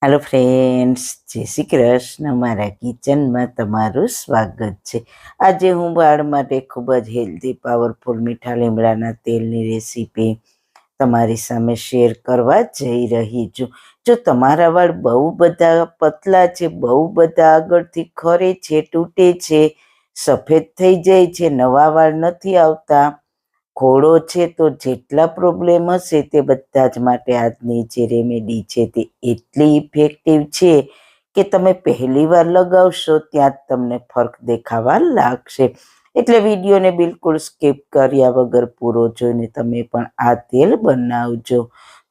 Hello friends, જય શ્રી કૃષ્ણ. મારા કિચનમાં તમારું સ્વાગત છે. આજે હું વાળ માટે ખૂબ જ હેલ્ધી પાવરફુલ મીઠા લીમડાના તેલની રેસીપી તમારી સામે શેર કરવા જઈ રહી છું. જો તમારા વાળ બહુ બધા પતલા છે, બહુ બધા આગળથી ખરે છે, તૂટે છે, સફેદ થઈ જાય છે, નવા વાળ નથી આવતા, ઘોડો છે, તો જેટલા પ્રોબ્લેમ હશે તે બધા જ માટે આજની જે રેમેડી છે તે એટલી ઇફેક્ટિવ છે કે તમે પહેલી વાર લગાવશો ત્યાં જ તમને ફરક દેખાવા લાગશે. એટલે વિડીયોને બિલકુલ સ્કીપ કર્યા વગર પૂરો જોઈને તમે પણ આ તેલ બનાવજો.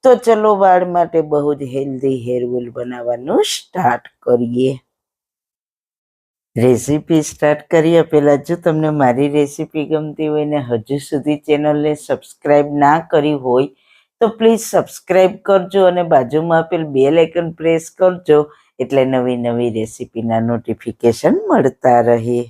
તો ચલો વાળ માટે બહુ જ હેલ્ધી હેર ઓઇલ બનાવવાનું સ્ટાર્ટ કરીએ. રેસીપી સ્ટાર્ટ કર્યા પહેલાં જો તમને મારી રેસીપી ગમતી હોય ને હજુ સુધી ચેનલને સબસ્ક્રાઈબ ના કરી હોય તો પ્લીઝ સબસ્ક્રાઈબ કરજો અને બાજુમાં આપેલ બેલ આઇકન પ્રેસ કરજો એટલે નવી નવી રેસીપીના નોટિફિકેશન મળતા રહે.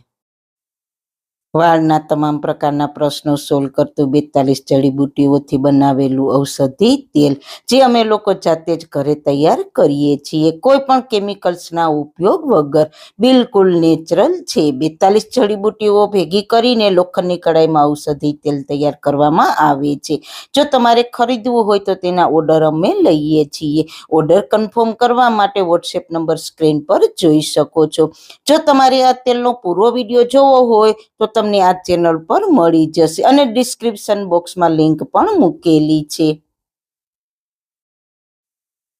વાળના તમામ પ્રકારના પ્રશ્નો સોલ્વ કરતું 42 જડીબુટ્ટીઓથી બનાવેલું ઔષધિ તેલ જે અમે લોકો જાતે જ ઘરે તૈયાર કરીએ છીએ, કોઈ પણ કેમિકલ્સના ઉપયોગ વગર, બિલકુલ નેચરલ છે. 42 જડીબુટ્ટીઓ ભેગી કરીને લોખંડની કડાઈમાં ઔષધિ તેલ તૈયાર કરવામાં આવે છે. જો તમારે ખરીદવું હોય તો તેના ઓર્ડર અમે લઈએ છીએ. ઓર્ડર કન્ફર્મ કરવા માટે વોટ્સએપ નંબર સ્ક્રીન પર જોઈ શકો છો. જો તમારે આ તેલનો પૂરો વિડીયો જોવો હોય તો તમને આ ચેનલ પર મળી જશે અને ડિસ્ક્રિપ્શન બોક્સમાં લિંક પણ મૂકેલી છે.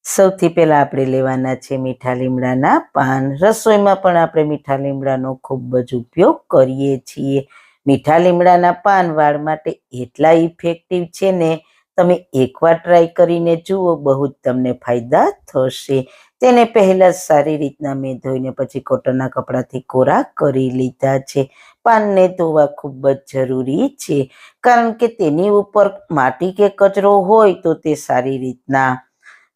સૌથી પહેલા આપણે લેવાના છે મીઠા લીમડાના પાન. રસોઈમાં પણ આપણે મીઠા લીમડાનો ખૂબ જ ઉપયોગ કરીએ છીએ. મીઠા લીમડાના પાન વાળ માટે એટલા ઇફેક્ટિવ છે ને, તમે એકવાર ટ્રાય કરીને જુઓ, બહુ જ તમને ફાયદા થશે. તેને પહેલા સારી રીતના મેં ધોઈને પછી કોટનના કપડાથી કોરા કરી લીધા છે. પાનને ધોવા ખૂબ જ જરૂરી છે, કારણ કે તેની ઉપર માટી કે કચરો હોય તો તે સારી રીતના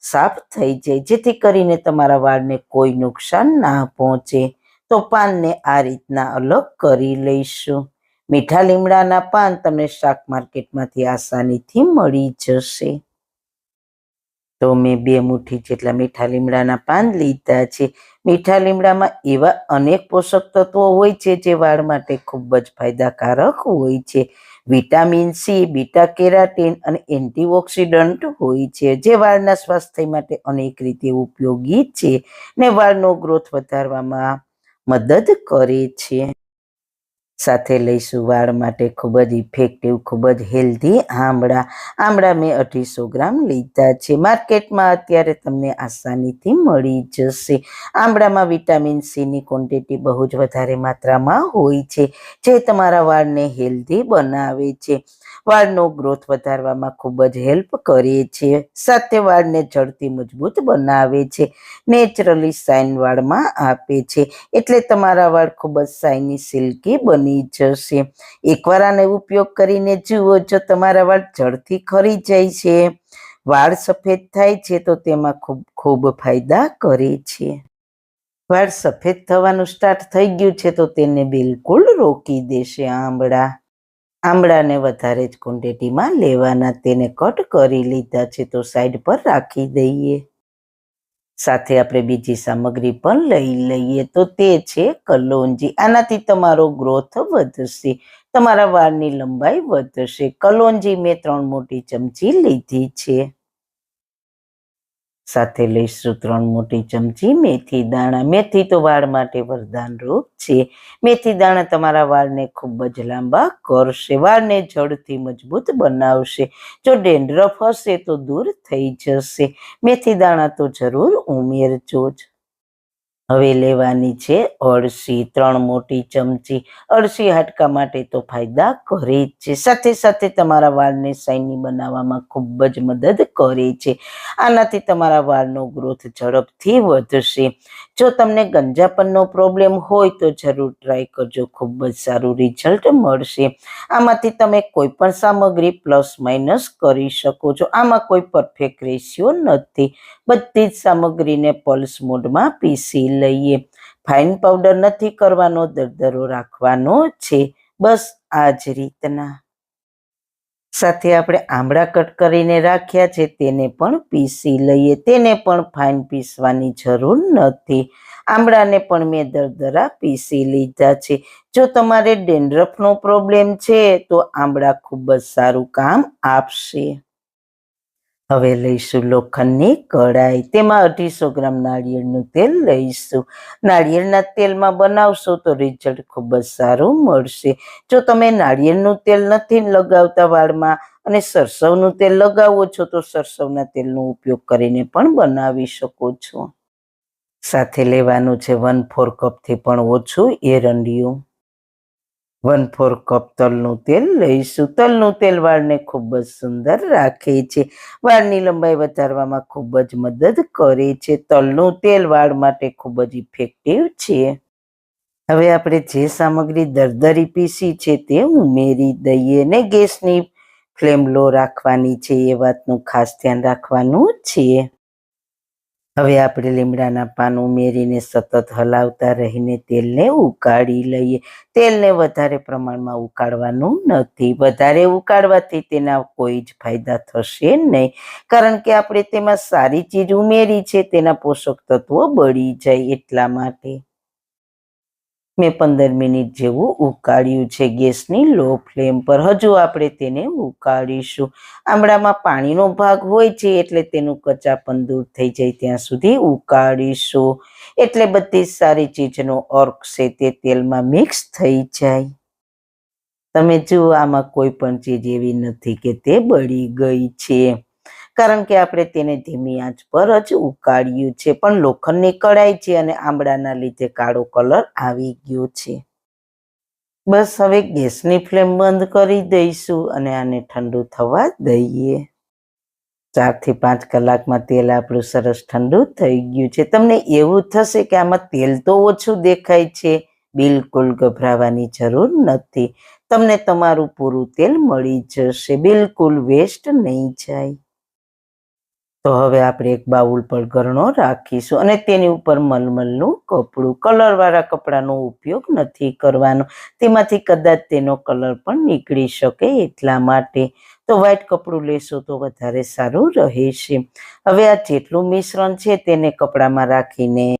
સાફ થઈ જાય, જેથી કરીને તમારા વાળને કોઈ નુકસાન ના પહોંચે. તો પાનને આ રીતના અલગ કરી લઈશું. મીઠા લીમડાના પાન તમને શાક માર્કેટમાંથી આસાનીથી મળી જશે. તો મેં 2 મુઠ્ઠી જેટલા મીઠા લીમડાના પાન લીધા છે. મીઠા લીમડામાં એવા અનેક પોષક તત્વો હોય છે જે વાળ માટે ખૂબ જ ફાયદાકારક હોય છે. વિટામિન સી, બીટા કેરાટીન અને એન્ટીઓક્સિડન્ટ હોય છે, જે વાળના સ્વાસ્થ્ય માટે અનેક રીતે ઉપયોગી છે ને વાળનો ગ્રોથ વધારવામાં મદદ કરે છે. સાથે લઈશું વાળ માટે ખૂબ જ ઇફેક્ટિવ, ખૂબ જ હેલ્ધી આમળા. આમળા મેં 250 ગ્રામ લીધા છે. માર્કેટમાં અત્યારે તમને આસાનીથી મળી જશે. આમળામાં વિટામિન સીની ક્વોન્ટિટી બહુ જ વધારે માત્રામાં હોય છે, જે તમારા વાળને હેલ્ધી બનાવે છે, વાળનો ગ્રોથ વધારવામાં ખૂબ જ હેલ્પ કરે છે, સાથે વાળને જડથી મજબૂત બનાવે છે, નેચરલી શાઇન વાળમાં આપે છે, એટલે તમારા વાળ ખૂબ જ શાઇની, સિલ્કી બની જશે. એકવાર આનો ઉપયોગ કરીને જુઓ, જો તમારા વાળ જડથી ખરી જાય છે, વાળ સફેદ થાય છે, તો તેમાં ખૂબ ખૂબ ફાયદા કરે છે. વાળ સફેદ થવાનું સ્ટાર્ટ થઈ ગયું છે તો તેને બિલકુલ રોકી દેશે આમળા. આમળાને વધારે જ ક્વોન્ટિટીમાં લેવાના. તેને કટ કરી લીધા છે તો સાઈડ પર રાખી દઈએ. સાથે આપણે બીજી સામગ્રી પણ લઈ લઈએ, તો તે છે કલોંજી. આનાથી તમારો ગ્રોથ વધશે, તમારા વાળની લંબાઈ વધશે. કલોંજી મેં 3 મોટી ચમચી લીધી છે. સાથે લઈશું 3 મોટી ચમચી મેથી દાણા. મેથી તો વાળ માટે વરદાન રૂપ છે. મેથી દાણા તમારા વાળને ખૂબ જ લાંબા કરશે, વાળને જડથી મજબૂત બનાવશે. જો ડેન્ડ્રફ હશે તો દૂર થઈ જશે. મેથી દાણા તો જરૂર ઉમેરજો જ. હવે લેવાની છે અળસી, 3 મોટી ચમચી. અળસી હાડકા માટે તો ફાયદા કરે જ છે, સાથે સાથે તમારા વાળને શાઇની બનાવવામાં ખૂબ જ મદદ કરે છે. આનાથી તમારા વાળનો ગ્રોથ ઝડપથી વધશે. જો તમને ગંજાપણનો પ્રોબ્લેમ હોય તો જરૂર ટ્રાય કરજો, ખૂબ જ સારું રિઝલ્ટ મળશે. આમાંથી તમે કોઈ પણ સામગ્રી પ્લસ માઇનસ કરી શકો છો. આમાં કોઈ પરફેક્ટ રેશિયો નથી. બધી જ સામગ્રીને પલ્સ મોડમાં પીસી લઈએ. ફાઇન પાવડર નથી કરવાનો, દરદરો રાખવાનો છે, બસ આ જ રીતના. સાથે આપણે આમળા કટ કરીને રાખ્યા છે તેને પણ પીસી લઈએ. તેને પણ ફાઇન પીસવાની જરૂર નથી. આમળાને પણ મેં દરદરા પીસી લીધા છે. જો તમારે ડેન્ડ્રફનો પ્રોબ્લેમ છે તો આમળા ખૂબ જ સારું કામ આપશે. હવે લઈશું લોખંડની કઢાઈ. તેમાં 250 ગ્રામ નાળિયેરનું તેલ લઈશું. નાળિયેરના તેલમાં બનાવશો તો રિઝલ્ટ ખૂબ જ સારું મળશે. જો તમે નાળિયેરનું તેલ નથી લગાવતા વાળમાં અને સરસવનું તેલ લગાવો છો તો સરસવના તેલનો ઉપયોગ કરીને પણ બનાવી શકો છો. સાથે લેવાનું છે 1/4 કપથી પણ ઓછું એરંડિયું. 1/4 કપ તલનું તેલ લઈશું. તલનું તેલ વાળને ખૂબ જ સુંદર રાખે છે. વાળની લંબાઈ વધારવામાં ખૂબ જ મદદ કરે છે. તલનું તેલ વાળ માટે ખૂબ જ ઇફેક્ટિવ છે. હવે આપણે જે સામગ્રી દરદરી પીસી છે તે ઉમેરી દઈએ ને ગેસની ફ્લેમ લો રાખવાની છે. એ વાતનું ખાસ ધ્યાન રાખવાનું છે. હવે આપણે લીમડાના પાન ઉમેરીને સતત હલાવતા રહીને તેલને ઉકાળી લઈએ. તેલને વધારે પ્રમાણમાં ઉકાળવાનું નથી. વધારે ઉકાળવાથી તેના કોઈ જ ફાયદા થશે નહીં, કારણ કે આપણે તેમાં સારી ચીજ ઉમેરી છે, તેના પોષક તત્વો બળી જાય એટલા માટે. મેં 15 મિનિટ જેવું ઉકાળ્યું છે ગેસની લો ફ્લેમ પર. હજુ આપણે તેને ઉકાળીશું. આમળામાં પાણીનો ભાગ હોય છે એટલે તેનું કચાપણ દૂર થઈ જાય ત્યાં સુધી ઉકાળીશું. એટલે બધી સારી ચીજનો અર્ક છે તે તેલમાં મિક્સ થઈ જાય. તમે જુઓ, આમાં કોઈ પણ ચીજ એવી નથી કે તે બળી ગઈ છે, કારણ કે આપણે તેને ધીમી આંચ પર જ ઉકાળ્યું છે. પણ લોખંડની કઢાઈ છે અને આમળાના લીધે કાળો કલર આવી ગયો છે. બસ હવે ગેસની ફ્લેમ બંધ કરી દઈશું અને આને ઠંડુ થવા દઈએ. 4 થી 5 કલાકમાં તેલ આપણું સરસ ઠંડુ થઈ ગયું છે. તમને એવું થશે કે આમાં તેલ તો ઓછું દેખાય છે. બિલકુલ ગભરાવાની જરૂર નથી. તમને તમારું પૂરું તેલ મળી જશે. બિલકુલ વેસ્ટ નહીં જાય. તો હવે આપણે એક બાઉલ પર ગરણો રાખીશું અને તેની ઉપર મલમલનું કપડું, કલરવાળા કપડાનો ઉપયોગ નથી કરવાનો. તેમાંથી કદાચ તેનો કલર પણ નીકળી શકે એટલા માટે. તો વ્હાઈટ કપડું લેશો તો વધારે સારું રહેશે. હવે આ જેટલું મિશ્રણ છે તેને કપડામાં રાખીને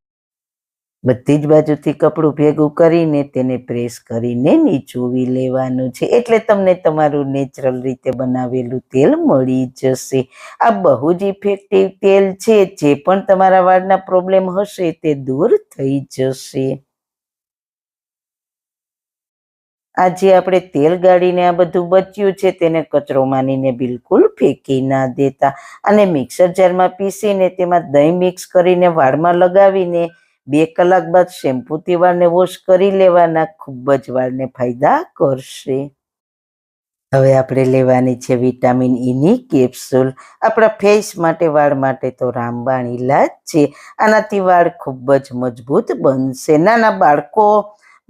બધી જ બાજુથી કપડું ભેગું કરીને તેને પ્રેસ કરીને નીચોવી લેવાનું છે. એટલે તમને તમારું નેચરલ રીતે બનાવેલું તેલ મળી જશે. આ બહુ જ ઇફેક્ટિવ તેલ છે. જે પણ તમારા વાળના પ્રોબ્લેમ હશે તે દૂર થઈ જશે. આજે આપણે તેલ ગાળીને આ બધું બચ્યું છે તેને કચરો માનીને બિલકુલ ફેંકી ના દેતા. અને મિક્સર જારમાં પીસીને તેમાં દહીં મિક્સ કરીને વાળમાં લગાવીને 2 કલાક બાદ શેમ્પૂથી વાળને વોશ કરી લેવાના. ખૂબ જ વાળને ફાયદા કરશે. હવે આપણે લેવાની છે વિટામિન ઈની કેપ્સ્યુલ. આપણા ફેસ માટે, વાળ માટે તો રામબાણ ઈલાજ છે. આનાથી વાળ ખૂબ જ મજબૂત બનશે. નાના બાળકો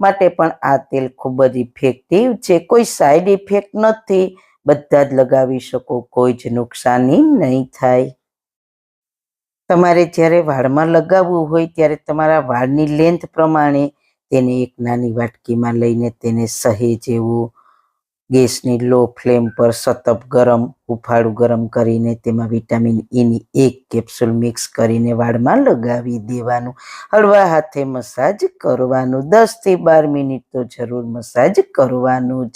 માટે પણ આ તેલ ખૂબ જ ઇફેક્ટિવ છે. કોઈ સાઈડ ઇફેક્ટ નથી. બધા જ લગાવી શકો, કોઈ જ નુકસાની નહીં થાય. તમારે જ્યારે વાળમાં લગાવવું હોય ત્યારે તમારા વાળની લેન્થ પ્રમાણે તેને એક નાની વાટકીમાં લઈને તેને સહેજ એવું ગેસની લો ફ્લેમ પર સતત હુંફાળું ગરમ કરીને તેમાં વિટામિન ઈની 1 કેપ્સ્યુલ મિક્સ કરીને વાળમાં લગાવી દેવાનું. હળવા હાથે મસાજ કરવાનું. 10 થી 12 મિનિટ તો જરૂર મસાજ કરવાનું જ.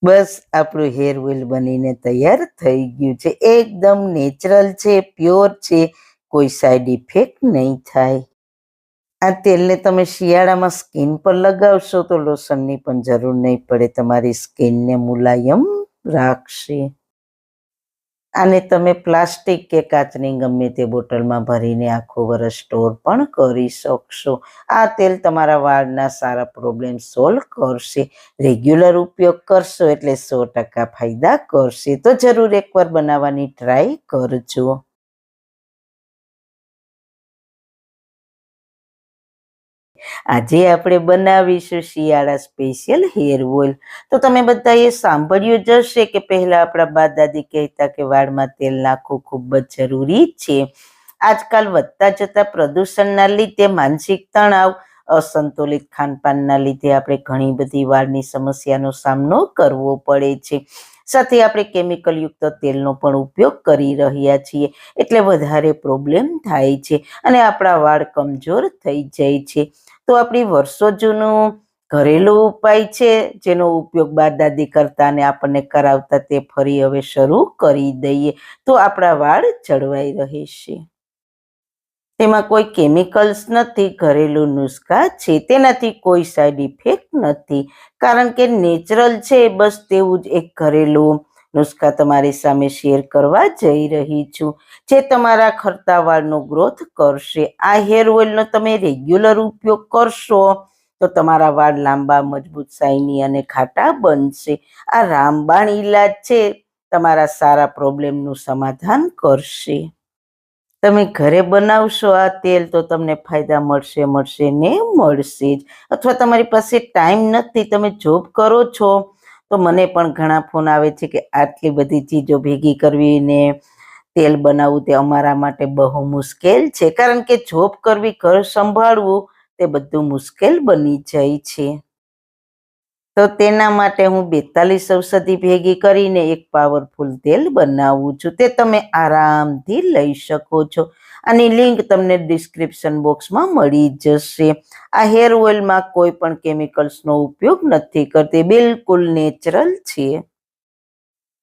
બસ આપણું હેર ઓઇલ બનીને તૈયાર થઈ ગયું છે. એકદમ નેચરલ છે, પ્યોર છે, કોઈ સાઈડ ઇફેક્ટ નહીં થાય. આ તેલને તમે શિયાળામાં સ્કિન પર લગાવશો તો લોશનની પણ જરૂર નહીં પડે. તમારી સ્કિનને મુલાયમ રાખશે. આને તમે પ્લાસ્ટિક કે કાચની ગમે તે બોટલમાં ભરીને આખું વર્ષ સ્ટોર પણ કરી શકશો. આ તેલ તમારા વાળના સારા પ્રોબ્લેમ સોલ્વ કરશે. રેગ્યુલર ઉપયોગ કરશો એટલે 100% ફાયદા કરશે. તો જરૂર એકવાર બનાવવાની ટ્રાય કરજો. આજે આપણે બનાવીશું શિયાળા સ્પેશિયલ હેર ઓઇલ. તો તમે બધાએ સાંભળ્યું જ હશે કે પહેલા આપણા બા દાદી કહેતા કે વાળમાં તેલ નાખવું ખૂબ જ જરૂરી છે. આજકાલ વધતા જતા પ્રદૂષણના લીધે માનસિક તણાવ, અસંતુલિત ખાનપાનના લીધે આપણે ઘણી બધી વાળની સમસ્યાનો સામનો કરવો પડે છે. સાથે આપણે કેમિકલ યુક્ત તેલનો પણ ઉપયોગ કરી રહ્યા છીએ, એટલે વધારે પ્રોબ્લેમ થાય છે અને આપણા વાળ કમજોર થઈ જાય છે. તો આપણી વર્ષો જૂનું ઘરેલું ઉપાય છે જેનો ઉપયોગ બા દાદી કરતા અને આપણને કરાવતા તે ફરી હવે શરૂ કરી દઈએ તો આપણા વાળ જળવાઈ રહેશે. તેમાં કોઈ કેમિકલ્સ નથી, ઘરેલું નુસ્ખા છે, તેનાથી કોઈ સાઈડ ઇફેક્ટ નથી, કારણ કે નેચરલ છે. બસ તેવું જ એક ઘરેલું નુસ્ખા તમારી સામે શેર કરવા જઈ રહી છું, જે તમારા ખરતા વાળનો ગ્રોથ કરશે. આ હેર ઓઇલનો તમે રેગ્યુલર ઉપયોગ કરશો તો તમારા વાળ લાંબા, મજબૂત, શાઇની અને ઘાટા બનશે. આ રામબાણ ઈલાજ છે, તમારા સારા પ્રોબ્લેમનું સમાધાન કરશે. તમે ઘરે બનાવશો આ તેલ તો તમને ફાયદા મળશે ને મળશે જ. અથવા તમારી પાસે ટાઈમ નથી, તમે જોબ કરો છો, તો મને પણ ઘણા ફોન આવે છે કે આટલી બધી ચીજો ભેગી કરવી ને તેલ બનાવવું તે અમારા માટે બહુ મુશ્કેલ છે, કારણ કે જોબ કરવી, ઘર સંભાળવું તે બધું મુશ્કેલ બની જાય છે. તો તેના માટે હું 42 ઔષધિ ભેગી કરીને એક પાવરફુલ તેલ બનાવું છું, તે તમે આરામથી લઈ શકો છો. આની લિંક તમને ડિસ્ક્રિપ્શન બોક્સમાં મળી જશે. આ હેર ઓઇલમાં કોઈ પણ કેમિકલ્સનો ઉપયોગ નથી કરતી, બિલકુલ નેચરલ છે.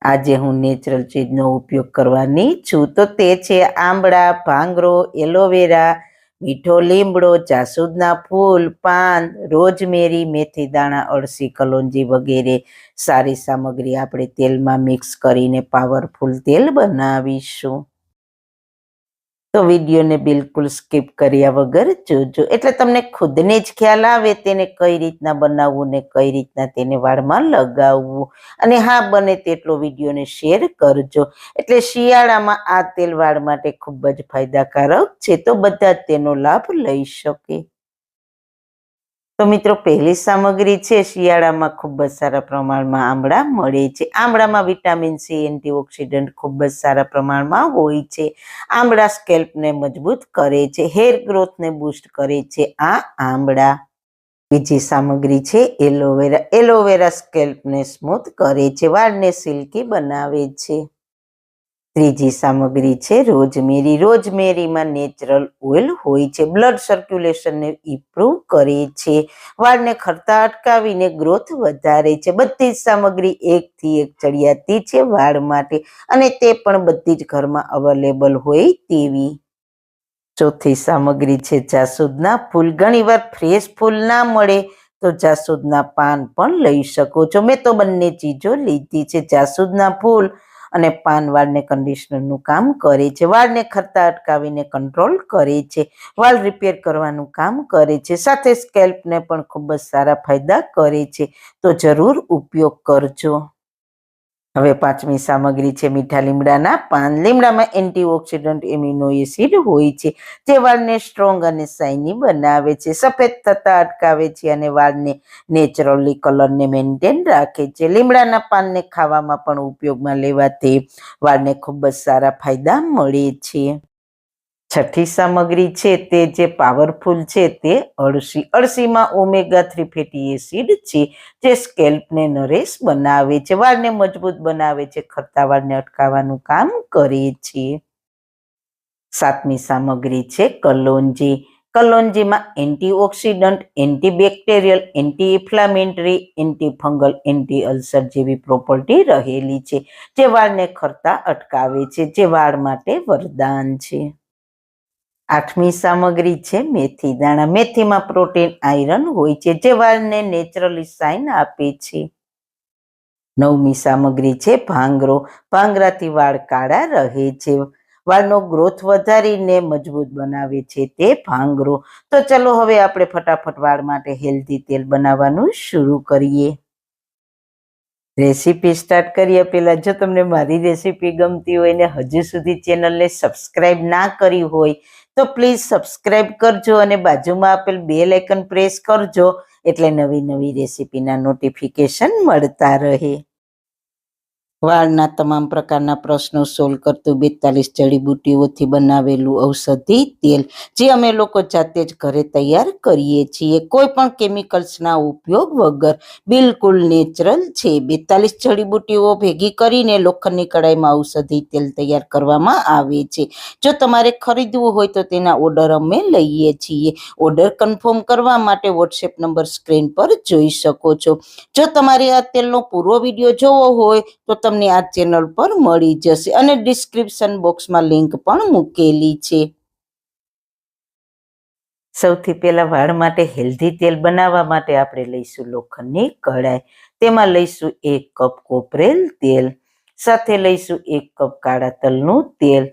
આજે હું નેચરલ ચીજનો ઉપયોગ કરવાની છું, તો તે છે આંબળા, ભાંગરો, એલોવેરા, મીઠો લીમડો, જાસૂદના ફૂલ, પાન, રોઝમેરી, મેથી દાણા, અળસી, કલોંજી વગેરે સારી સામગ્રી આપણે તેલમાં મિક્સ કરીને પાવરફુલ તેલ બનાવીશું. તો વિડીયોને બિલકુલ સ્કીપ કર્યા વગર જોજો, એટલે તમને ખુદને જ ખ્યાલ આવે તેને કઈ રીતના બનાવવું ને કઈ રીતના તેને વાળમાં લગાવવું. અને હા, બને તેટલો વિડીયોને શેર કરજો, એટલે શિયાળામાં આ તેલ વાળ માટે ખૂબ જ ફાયદાકારક છે, તો બધા જ તેનો લાભ લઈ શકે. તો મિત્રો, પહેલી સામગ્રી છે, શિયાળામાં ખૂબ જ સારા પ્રમાણમાં આંબળા મળે છે. આંબળામાં વિટામિન સી, એન્ટીઓક્સિડન્ટ ખૂબ જ સારા પ્રમાણમાં હોય છે. આંબળા સ્કેલ્પને મજબૂત કરે છે, હેર ગ્રોથને બૂસ્ટ કરે છે આ આંબળા. બીજી સામગ્રી છે એલોવેરા. એલોવેરા સ્કેલ્પને સ્મૂથ કરે છે, વાળને સિલ્કી બનાવે છે. ત્રીજી સામગ્રી છે રોઝમેરી. રોઝમેરીમાં નેચરલ ઓઇલ હોય છે, બ્લડ સર્ક્યુલેશનને ઇમ્પ્રૂવ કરે છે, વાળને ખરતા અટકાવીને ગ્રોથ વધારે છે. બધી જ સામગ્રી એકથી એક ચડિયાતી છે વાળ માટે, અને તે પણ બધી જ ઘરમાં અવેલેબલ હોય તેવી. ચોથી સામગ્રી છે જાસૂદના ફૂલ. ઘણીવાર ફ્રેશ ફૂલ ના મળે તો જાસૂદના પાન પણ લઈ શકો છો. મેં તો બંને ચીજો લીધી છે. જાસૂદના ફૂલ અને પાન વાળને કન્ડિશનરનું કામ કરે છે, વાળને ખરતા અટકાવીને કંટ્રોલ કરે છે, વાળ રિપેર કરવાનું કામ કરે છે, સાથે સ્કેલ્પને પણ ખૂબ જ સારા ફાયદા કરે છે, તો જરૂર ઉપયોગ કરજો. હવે પાંચમી સામગ્રી છે મીઠા લીમડાના પાન. લીમડામાં એન્ટીઓક્સિડન્ટ એમિનો એસિડ હોય છે, જે વાળને સ્ટ્રોંગ અને શાઇની બનાવે છે, સફેદ થતા અટકાવે છે અને વાળને નેચરલી કલરને મેન્ટેન રાખે છે. લીમડાના પાનને ખાવામાં પણ ઉપયોગમાં લેવાથી વાળને ખૂબ જ સારા ફાયદા મળે છે. છઠ્ઠી સામગ્રી છે તે જે પાવરફુલ છે તે અળસી. અળસીમાં ઓમેગા 3 ફેટી એસિડ છે, જે સ્કેલ્પને નરેશ બનાવે છે, વાળને મજબૂત બનાવે છે, ખરતા વાળને અટકાવવાનું કામ કરે છે. સાતમી સામગ્રી છે કલોંજી. કલોંજીમાં antioxidant, antibacterial, anti inflammatory, antifungal, anti ulcer જેવી પ્રોપર્ટી રહેલી છે, જે વાળને ખરતા અટકાવે છે, જે વાળ માટે વરદાન છે. આઠમી સામગ્રી છે મેથી દાણા. મેથીમાં પ્રોટીન, આયરન હોય છે, જે વાળને નેચરલી શાઇન આપે છે. નવમી સામગ્રી છે ભાંગરો. ભાંગરાથી વાળ કાળા રહે છે, વાળનો ગ્રોથ વધારીને મજબૂત બનાવે છે તે ભાંગરો. તો ચલો હવે આપણે ફટાફટ વાળ માટે હેલ્ધી તેલ બનાવવાનું શરૂ કરીએ. રેસીપી સ્ટાર્ટ કરીએ પહેલા, જો તમને મારી રેસીપી ગમતી હોય ને હજુ સુધી ચેનલને સબસ્ક્રાઇબ ના કરી હોય તો પ્લીઝ સબસ્ક્રાઇબ કરજો અને બાજુમાં આપેલ બેલ આઇકન પ્રેસ કરજો, એટલે નવી નવી રેસીપીના નોટિફિકેશન મળતા રહે. વાળના તમામ પ્રકારના પ્રશ્નો સોલ્વ કરતું 42 જડીબુટ્ટીઓથી બનાવેલું ઔષધિ તેલ, જે અમે લોકો જાતે જ ઘરે તૈયાર કરીએ છીએ, કોઈ પણ કેમિકલ્સના ઉપયોગ વગર, બિલકુલ નેચરલ છે. 42 જડીબુટ્ટીઓ ભેગી કરીને લોખંડની કડાઈમાં ઔષધિ તેલ તૈયાર કરવામાં આવે છે. જો તમારે ખરીદવું હોય તો તેના ઓર્ડર અમે લઈએ છીએ. ઓર્ડર કન્ફર્મ કરવા માટે વોટ્સએપ નંબર સ્ક્રીન પર જોઈ શકો છો. જો તમારે આ તેલનો પૂરો વિડીયો જોવો હોય તો તમને આ ચેનલ પર મળી જશે અને ડિસ્ક્રિપ્શન બોક્સમાં લિંક પણ મૂકેલી છે. સૌથી પહેલા વાળ માટે હેલ્ધી તેલ બનાવવા માટે આપણે લઈશું લોખંડની કડાઈ. તેમાં લઈશું 1 કપ કોપરેલ તેલ, સાથે લઈશું 1 કપ કાળા તલનું તેલ.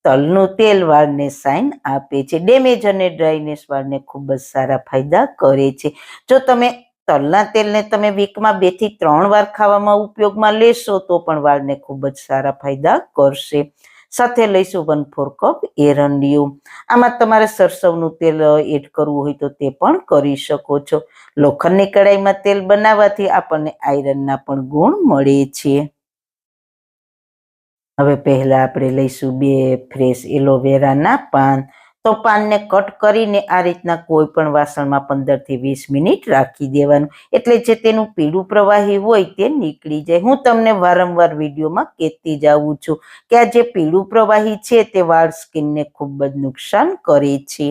તલનું તેલ વાળને શાઇન આપે છે. ડેમેજ અને ડ્રાયનેસ વાળને ખૂબ જ સારા ફાયદા કરે છે. જો તમે તલના તેલને તમે વીકમાં 2 થી 3 વાર ખાવામાં ઉપયોગમાં લેશો તો પણ વાળને ખૂબ જ સારા ફાયદા કરશે. સાથે લઈશું 1/4 કપ એરંડિયું. આમાં તમારે સરસવનું તેલ એડ કરવું હોય તો તે પણ કરી શકો છો. લોખંડની કડાઈમાં તેલ બનાવવાથી આપણને આયરનના પણ ગુણ મળે છે. હવે પહેલા આપણે લઈશું 2 ફ્રેશ એલોવેરાના પાન. તો પાનને કટ કરીને આ રીતના કોઈ પણ વાસણમાં 15 થી 20 મિનિટ રાખી દેવાનું, એટલે જે તેનું પીળું પ્રવાહી હોય તે નીકળી જાય. હું તમને વારંવાર વિડીયોમાં કહેતી જ આવું છું કે આ જે પીળું પ્રવાહી છે તે વાળ સ્કિનને ખૂબ જ નુકસાન કરે છે.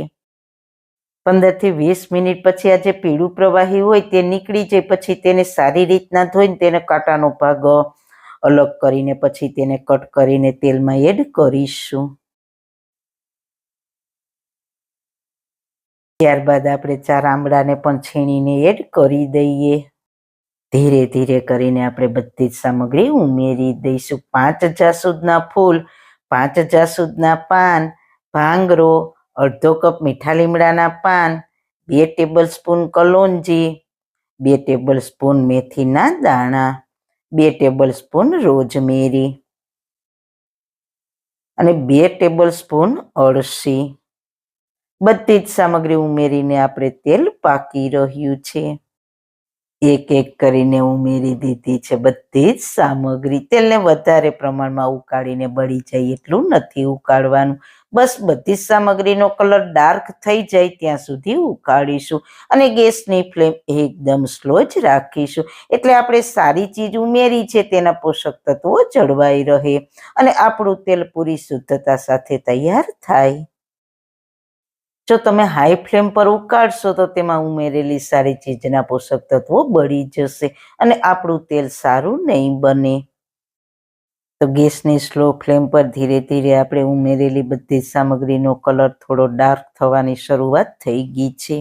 15 થી 20 મિનિટ પછી આ જે પીળું પ્રવાહી હોય તે નીકળી જાય પછી તેને સારી રીતના ધોઈને તેને કાંટાનો ભાગ અલગ કરીને પછી તેને કટ કરીને તેલમાં એડ કરીશું. ત્યારબાદ આપણે 4 આંબળાને પણ છીણીને એડ કરી દઈએ. ધીરે ધીરે કરીને આપણે બધી જ સામગ્રી ઉમેરી દઈશું. 5 જાસૂદના ફૂલ, 5 જાસૂદના પાન, ભાંગરો, અડધો કપ મીઠા લીમડાના પાન, 2 table spoon kalonji, 2 table spoon મેથીના દાણા, 2 ટેબલ સ્પૂન રોઝમેરી અને 2 ટેબલ સ્પૂન અળસી. બધી જ સામગ્રી ઉમેરીને આપણે તેલ પાકી રહ્યું છે. એક એક કરીને ઉમેરી દીધી છે બધી જ સામગ્રી. તેલને વધારે પ્રમાણમાં ઉકાળીને બળી જાય એટલું નથી ઉકાળવાનું. બસ બધી જ સામગ્રીનો કલર ડાર્ક થઈ જાય ત્યાં સુધી ઉકાળીશું અને ગેસની ફ્લેમ એકદમ સ્લો જ રાખીશું. એટલે આપણે સારી ચીજ ઉમેરી છે તેના પોષક તત્વો જળવાઈ રહે અને આપણું તેલ પૂરી શુદ્ધતા સાથે તૈયાર થાય. જો તમે હાઈ ફ્લેમ પર ઉકાળશો તો તેમાં ઉમેરેલી સારી ચીજના પોષક તત્વો બળી જશે અને આપણું તેલ સારું નહીં બને. તો ગેસની સ્લો ફ્લેમ પર ધીરે ધીરે આપણે ઉમેરેલી બધી સામગ્રીનો કલર થોડો ડાર્ક થવાની શરૂઆત થઈ ગઈ છે.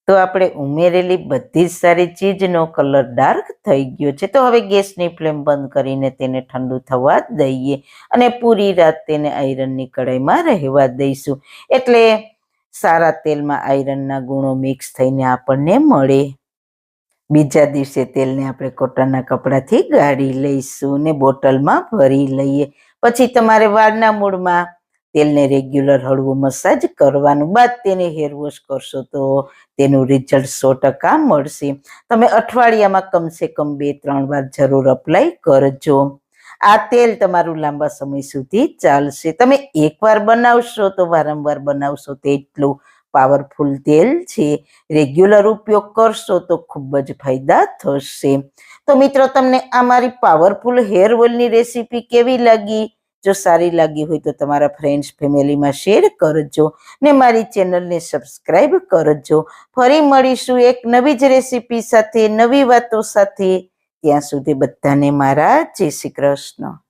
તો આપણે ઉમેરેલી બધી જ સારી ચીજનો કલર ડાર્ક થઈ ગયો છે. તો હવે ગેસની ફ્લેમ બંધ કરીને તેને ઠંડુ થવા દઈએ અને પૂરી રાત તેને આયરનની કડાઈમાં રહેવા દઈશું. એટલે સારા તેલમાં આયરનના ગુણો મિક્સ થઈને આપણને મળે. બીજા દિવસે તેલને આપણે કોટનના કપડાથી ગાળી લઈશું ને બોટલમાં ભરી લઈએ. પછી તમારે વાળના મૂળમાં તેલને રેગ્યુલર હળવું મસાજ કરવાનું. બાદ તેને હેર વોશ કરશો તો તેનું રિઝલ્ટ 100% મળશે. તમે અઠવાડિયામાં કમસે કમ 2-3 વાર જરૂર અપ્લાય કરજો. આ તેલ તમારું લાંબા સમય સુધી ચાલશે. તમે એકવાર બનાવશો તો વારંવાર બનાવશો તેટલું પાવરફુલ તેલ છે. રેગ્યુલર ઉપયોગ કરશો તો ખૂબ જ ફાયદા થશે. તો મિત્રો, તમને આ મારી પાવરફુલ હેર ઓઇલની રેસીપી કેવી લાગી? જો સારી લાગી હોય તો તમારા ફ્રેન્ડ્સ ફેમિલીમાં શેર કરજો ને મારી ચેનલને સબસ્ક્રાઈબ કરજો. ફરી મળીશું એક નવી જ રેસીપી સાથે, નવી વાતો સાથે. ત્યાં સુધી બધાને મારા જય શ્રી કૃષ્ણ.